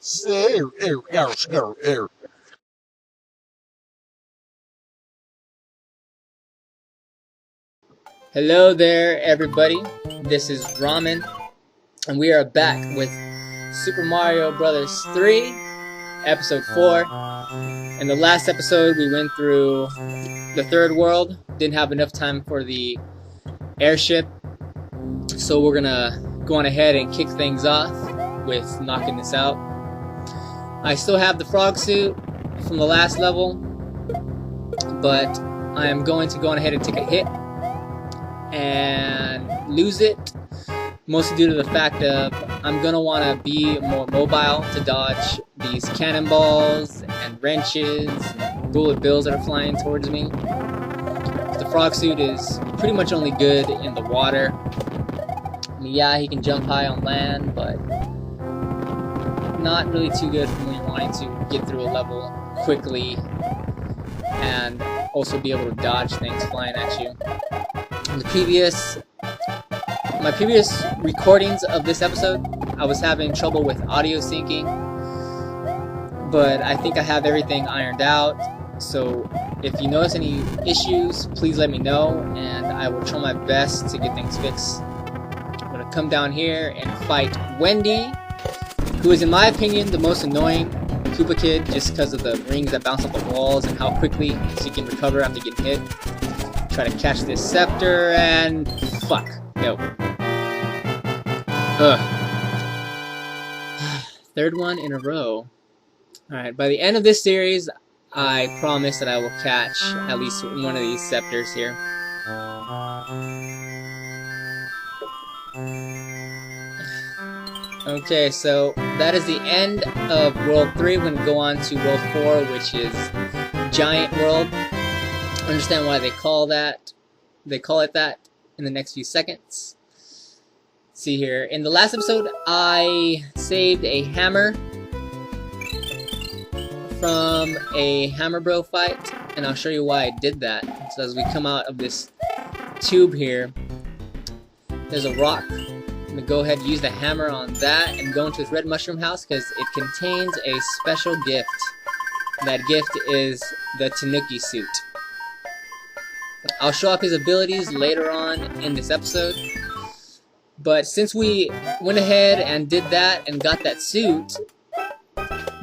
Ew, ew, ew, ew, ew. Hello there, everybody. This is Ramen, and we are back with Super Mario Bros. 3, Episode 4. In the last episode, we went through the third world. Didn't have enough time for the airship, so we're gonna go on ahead and kick things off with knocking this out. I still have the frog suit from the last level, but I am going to go on ahead and take a hit and lose it, mostly due to the fact of I'm gonna want to be more mobile to dodge these cannonballs and wrenches and bullet bills that are flying towards me. The frog suit is pretty much only good in the water. I mean, yeah, he can jump high on land, but not really too good for me wanting to get through a level quickly and also be able to dodge things flying at you. My previous recordings of this episode, I was having trouble with audio syncing, but I think I have everything ironed out. So if you notice any issues, please let me know, and I will try my best to get things fixed. I'm gonna come down here and fight Wendy, who is, in my opinion, the most annoying Koopa Kid, just because of the rings that bounce off the walls and how quickly she can recover after getting hit. Try to catch this scepter, and fuck. No. Ugh. Third one in a row. Alright, by the end of this series, I promise that I will catch at least one of these scepters here. Okay, so that is the end of World 3. We're going to go on to World 4, which is Giant World. I understand why they call it that in the next few seconds. Let's see here. In the last episode, I saved a hammer from a Hammer Bro fight, and I'll show you why I did that. So as we come out of this tube here, there's a rock. I'm gonna go ahead and use the hammer on that and go into this red mushroom house because it contains a special gift. That gift is the Tanookie suit. I'll show off his abilities later on in this episode, but since we went ahead and did that and got that suit,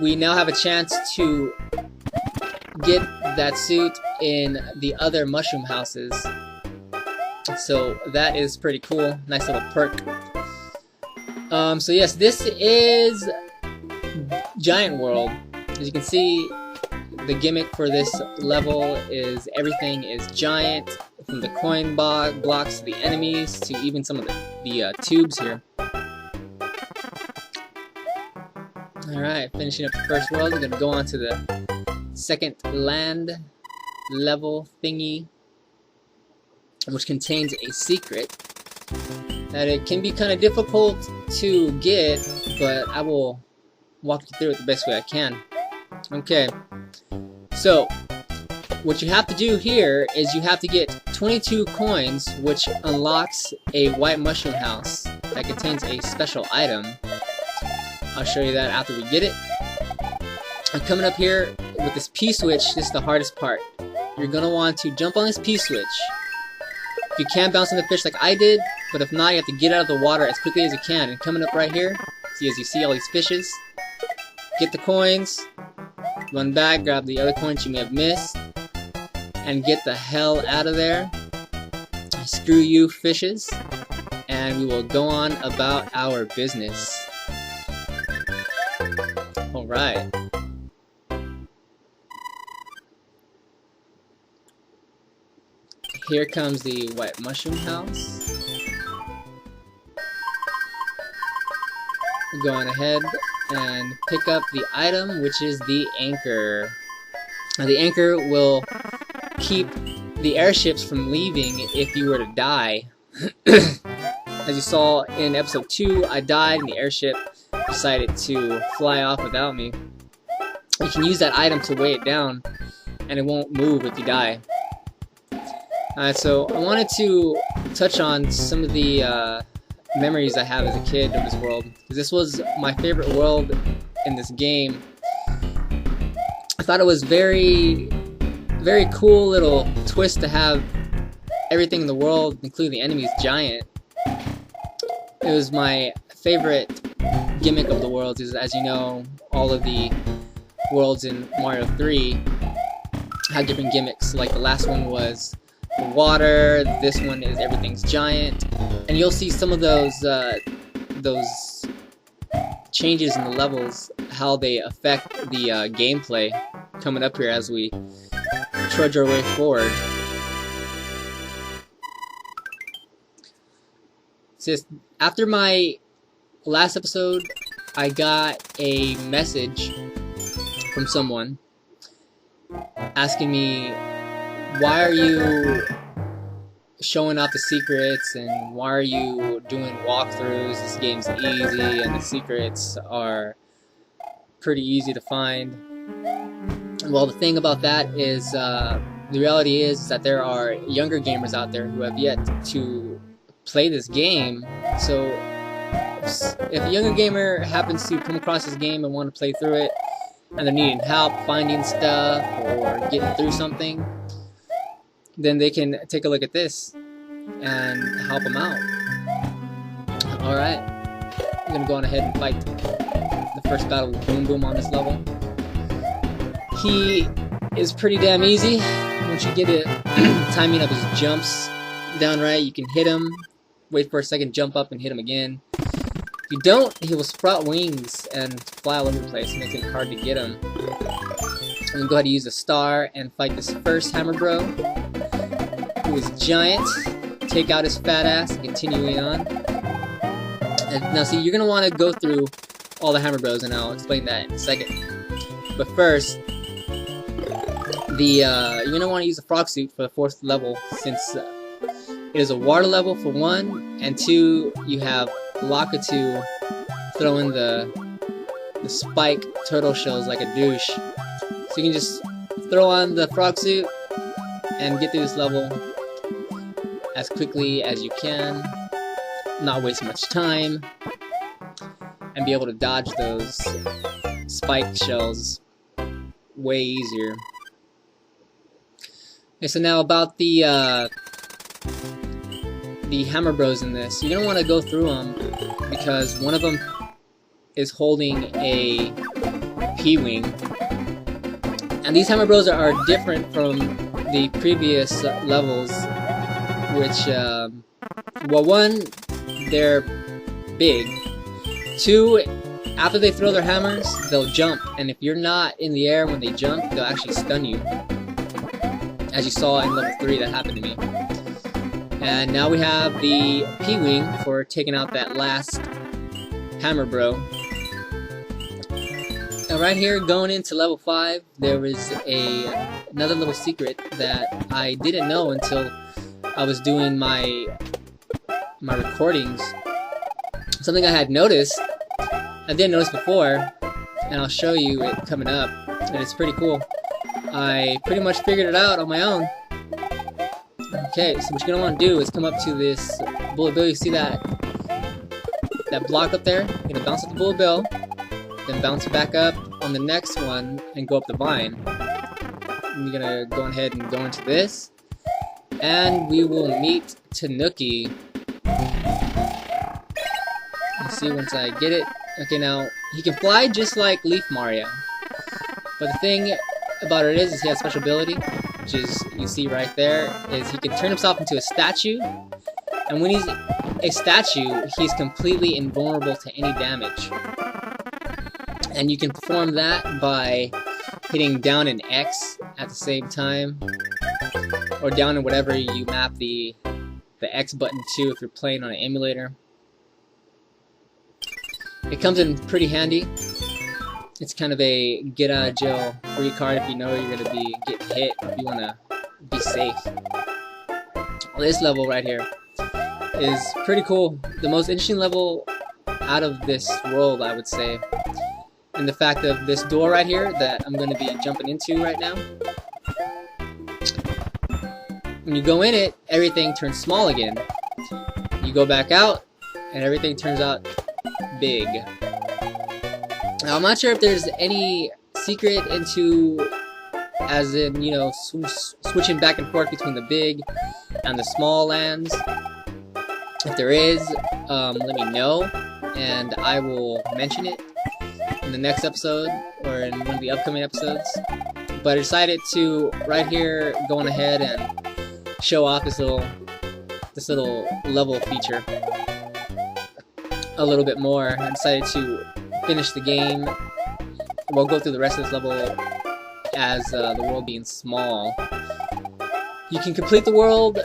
we now have a chance to get that suit in the other mushroom houses. So that is pretty cool. Nice little perk. So yes, this is Giant World. As you can see, the gimmick for this level is everything is giant, from the coin blocks to the enemies to even some of the tubes here. Alright, finishing up the first world, we're going to go on to the second land level thingy, which contains a secret that it can be kind of difficult to get, but I will walk you through it the best way I can. Okay. So, what you have to do here is you have to get 22 coins, which unlocks a white mushroom house that contains a special item. I'll show you that after we get it. I'm coming up here with this P-switch. This is the hardest part. You're going to want to jump on this P-switch. If you can bounce on the fish like I did, but if not, you have to get out of the water as quickly as you can. And coming up right here, see, as you see all these fishes, get the coins, run back, grab the other coins you may have missed, and get the hell out of there. Screw you, fishes, and we will go on about our business. Alright. Here comes the white mushroom house. We're going ahead and pick up the item, which is the anchor. Now, the anchor will keep the airships from leaving if you were to die. As you saw in episode 2, I died and the airship decided to fly off without me. You can use that item to weigh it down and it won't move if you die. So I wanted to touch on some of the memories I have as a kid of this world, because this was my favorite world in this game. I thought it was very cool little twist to have everything in the world, including the enemies, giant. It was my favorite gimmick of the worlds. Is, as you know, all of the worlds in Mario 3 had different gimmicks. Like the last one was the water. This one is everything's giant, and you'll see some of those changes in the levels, how they affect the gameplay coming up here as we trudge our way forward. Just after my last episode, I got a message from someone asking me, why are you showing off the secrets and why are you doing walkthroughs? This game's easy and the secrets are pretty easy to find. Well, the thing about that is, the reality is that there are younger gamers out there who have yet to play this game. So if a younger gamer happens to come across this game and want to play through it, and they're needing help finding stuff or getting through something, then they can take a look at this and help them out. Alright, I'm going to go on ahead and fight the first battle with Boom Boom on this level. He is pretty damn easy. Once you get it, timing of his jumps down right, you can hit him, wait for a second, jump up and hit him again. If you don't, he will sprout wings and fly all over the place, making it hard to get him. I'm going to go ahead and use a star and fight this first Hammer Bro, who is giant. Take out his fat ass and continue on. And now see, you're going to want to go through all the Hammer Bros, and I'll explain that in a second. But first, you're going to want to use the frog suit for the 4th level, since it is a water level for 1, and 2, you have Lakitu throw in the spike turtle shells like a douche. So you can just throw on the frog suit and get through this level as quickly as you can, not waste much time, and be able to dodge those spike shells way easier. Okay, so now about the Hammer Bros in this. You're going to want to go through them because one of them is holding a P-Wing. And these Hammer Bros are different from the previous levels, which, well, 1, they're big. 2, after they throw their hammers, they'll jump. And if you're not in the air when they jump, they'll actually stun you. As you saw in level 3, that happened to me. And now we have the P-Wing for taking out that last Hammer Bro. And right here, going into level 5, there is another little secret that I didn't know until I was doing my recordings. Something I had noticed, I didn't notice before, and I'll show you it coming up, and it's pretty cool. I pretty much figured it out on my own. Okay, so what you're going to want to do is come up to this bullet bill. You see that block up there? You're going to bounce up the bullet bill, then bounce back up on the next one and go up the vine. And you're going to go ahead and go into this, and we will meet Tanookie. Let's see once I get it. Okay, now he can fly just like Leaf Mario, but the thing about it is he has a special ability, which is, you see right there, is he can turn himself into a statue, and when he's a statue, he's completely invulnerable to any damage. And you can perform that by hitting down and X at the same time, or down and whatever you map the X button to if you're playing on an emulator. It comes in pretty handy. It's kind of a get out of jail free card if you know you're going to be getting hit, or if you want to be safe. Well, this level right here is pretty cool. The most interesting level out of this world, I would say. And the fact of this door right here that I'm going to be jumping into right now. When you go in it, everything turns small again. You go back out, and everything turns out big. Now, I'm not sure if there's any secret into, as in, you know, switching back and forth between the big and the small lands. If there is, let me know, and I will mention it in the next episode or in one of the upcoming episodes. But I decided to right here go on ahead and show off this little level feature a little bit more. I decided to finish the game. We'll go through the rest of this level as the world being small. You can complete the world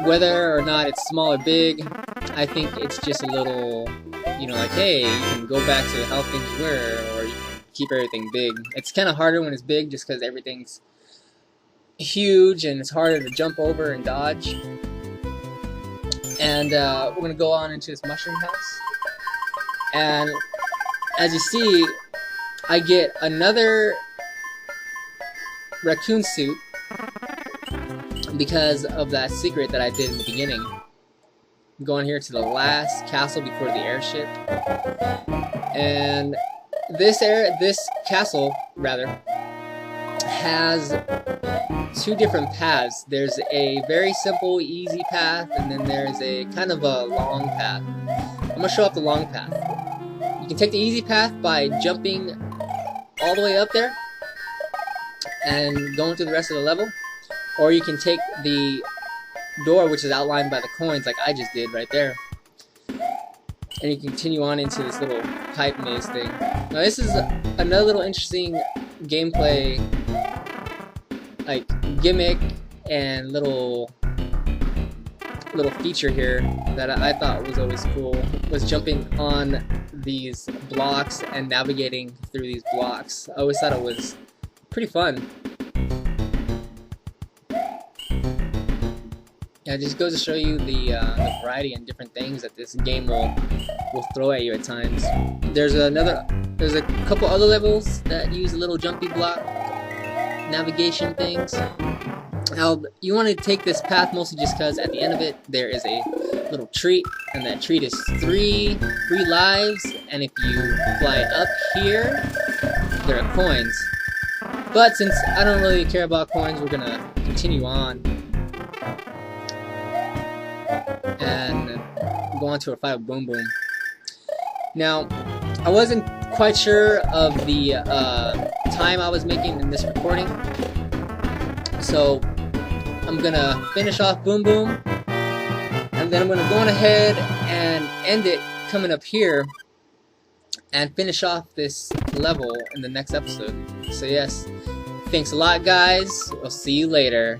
whether or not it's small or big. I think it's just a little, you know, like, hey, you can go back to how things were, or you can keep everything big. It's kind of harder when it's big just because everything's huge and it's harder to jump over and dodge. And we're going to go on into this mushroom house. And as you see, I get another raccoon suit because of that secret that I did in the beginning. I'm going here to the last castle before the airship. And this castle, rather, has two different paths. There's a very simple, easy path, and then there's a kind of a long path. I'm going to show off the long path. You can take the easy path by jumping all the way up there and going through the rest of the level, or you can take the door, which is outlined by the coins like I just did right there, and you continue on into this little pipe maze thing. Now this is another little interesting gameplay like gimmick and little feature here that I thought was always cool, was jumping on these blocks and navigating through these blocks. I always thought it was pretty fun. Yeah, it just goes to show you the variety and different things that this game will throw at you at times. There's a couple other levels that use a little jumpy block navigation things. Now, you want to take this path mostly just because at the end of it there is a little treat, and that treat is 3 free lives, and if you fly up here, there are coins. But since I don't really care about coins, we're gonna continue on and go on to our fight with Boom Boom. Now, I wasn't quite sure of the time I was making in this recording, so I'm gonna finish off Boom Boom, and then I'm gonna go on ahead and end it coming up here and finish off this level in the next episode. So yes, thanks a lot guys, I'll see you later.